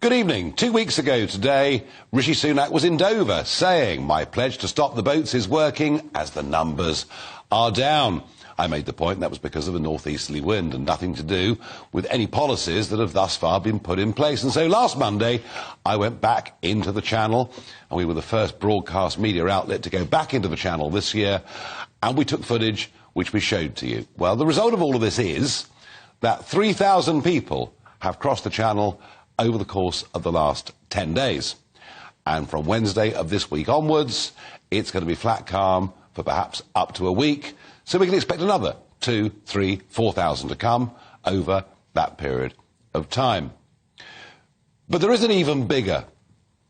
Good evening. 2 weeks ago today, Rishi Sunak was in Dover saying, "My pledge to stop the boats is working as the numbers are down." I made the point that was because of a northeasterly wind and nothing to do with any policies that have thus far been put in place. And so last Monday, I went back into the channel, and we were the first broadcast media outlet to go back into the channel this year, and we took footage which we showed to you. Well, the result of all of this is that 3,000 people have crossed the channel over the course of the last 10 days. And from Wednesday of this week onwards, it's going to be flat calm for perhaps up to a week. So we can expect another 2, 3, 4,000 to come over that period of time. But there is an even bigger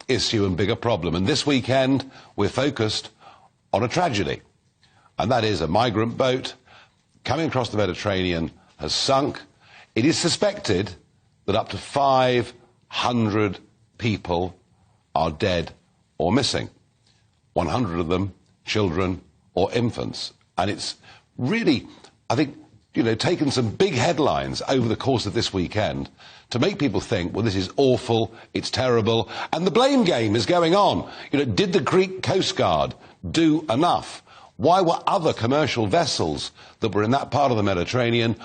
issue and bigger problem. And this weekend, we're focused on a tragedy. And that is a migrant boat coming across the Mediterranean has sunk. It is suspected that up to 500 people are dead or missing. 100 of them children or infants. And it's really, I think, taken some big headlines over the course of this weekend to make people think, well, this is awful, it's terrible, and the blame game is going on. Did the Greek Coast Guard do enough? Why were other commercial vessels that were in that part of the Mediterranean,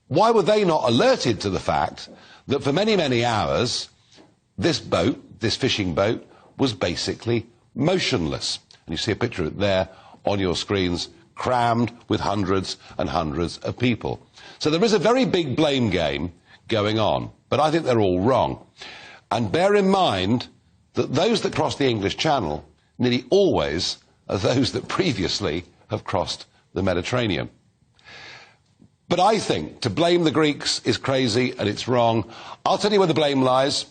why were they not alerted to the fact that for many, many hours, this boat, this fishing boat, was basically motionless? And you see a picture of it there on your screens, crammed with hundreds and hundreds of people. So there is a very big blame game going on, but I think they're all wrong. And bear in mind that those that cross the English Channel nearly always are those that previously have crossed the Mediterranean. But I think to blame the Greeks is crazy and it's wrong. I'll tell you where the blame lies.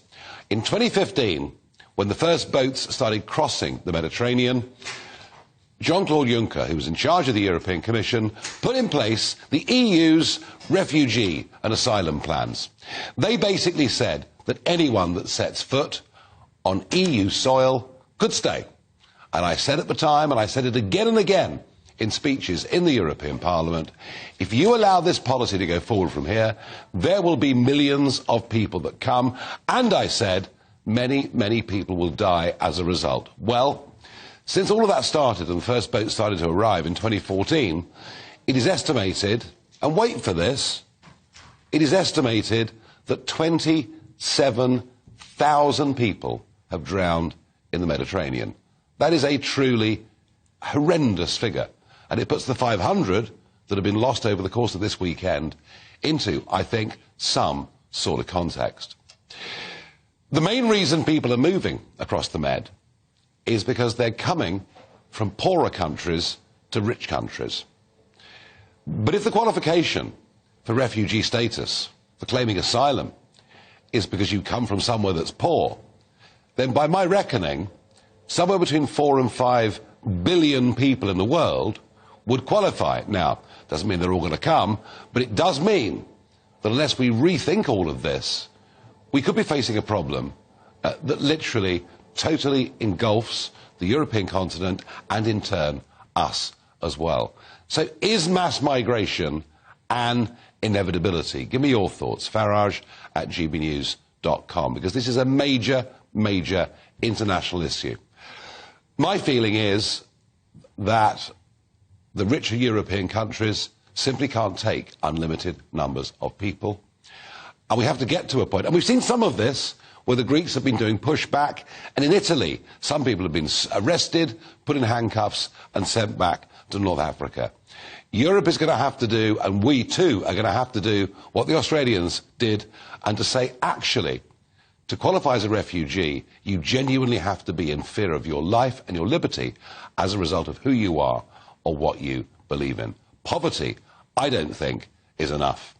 In 2015, when the first boats started crossing the Mediterranean, Jean-Claude Juncker, who was in charge of the European Commission, put in place the EU's refugee and asylum plans. They basically said that anyone that sets foot on EU soil could stay. And I said at the time, and I said it again and again in speeches in the European Parliament, if you allow this policy to go forward from here, there will be millions of people that come, and I said many, many people will die as a result. Well, since all of that started and the first boat started to arrive in 2014, it is estimated, and wait for this, it is estimated that 27,000 people have drowned in the Mediterranean. That is a truly horrendous figure. And it puts the 500 that have been lost over the course of this weekend into, I think, some sort of context. The main reason people are moving across the Med is because they're coming from poorer countries to rich countries. But if the qualification for refugee status, for claiming asylum, is because you come from somewhere that's poor, then by my reckoning, somewhere between 4 and 5 billion people in the world would qualify. Now, doesn't mean they're all going to come, but it does mean that unless we rethink all of this, we could be facing a problem that literally totally engulfs the European continent and in turn us as well. So is mass migration an inevitability? Give me your thoughts. Farage@gbnews.com, because this is a major, major international issue. My feeling is that the richer European countries simply can't take unlimited numbers of people. And we have to get to a point, and we've seen some of this, where the Greeks have been doing pushback, and in Italy, some people have been arrested, put in handcuffs, and sent back to North Africa. Europe is going to have to do, and we too are going to have to do, what the Australians did, and to say, actually, to qualify as a refugee, you genuinely have to be in fear of your life and your liberty as a result of who you are or what you believe in. Poverty, I don't think, is enough.